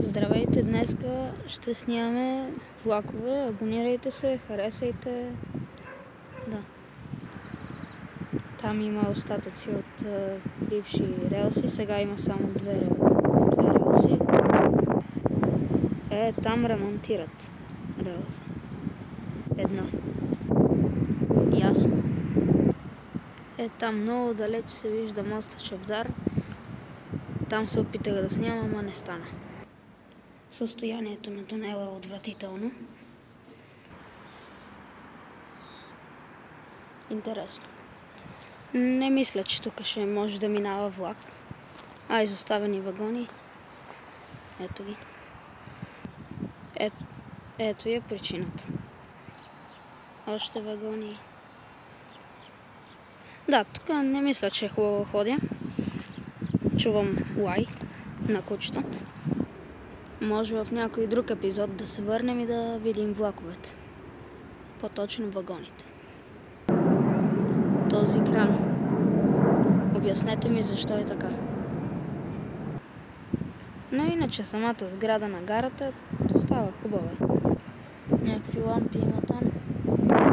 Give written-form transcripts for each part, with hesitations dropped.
Здравейте, днеска ще снимаме влакове. Абонирайте се, харесайте. Да. Там има остатъци от бивши релси, сега има само две релси. Там ремонтират релси. Една. Ясно. Там много далеч се вижда моста Чавдар. Там се опитах да снимам, ама не стана. Състоянието на тунела е отвратително. Интересно. Не мисля, че тук ще може да минава влак. Изоставени вагони. Ето ги. Ето е причината. Още вагони. Да, тук не мисля, че е хубаво ходя. Чувам лай на кучета. Може в някой друг епизод да се върнем и да видим влаковете. По-точно вагоните. Този кран. Обяснете ми защо е така. Но иначе самата сграда на гарата става хубава. Някакви лампи има там. Да.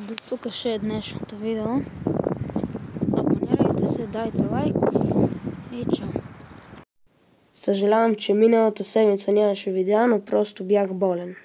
До тук ще е днешното видео. Абонирайте се, дайте лайк и чао. Съжалявам, че миналата седмица нямаше видео, но просто бях болен.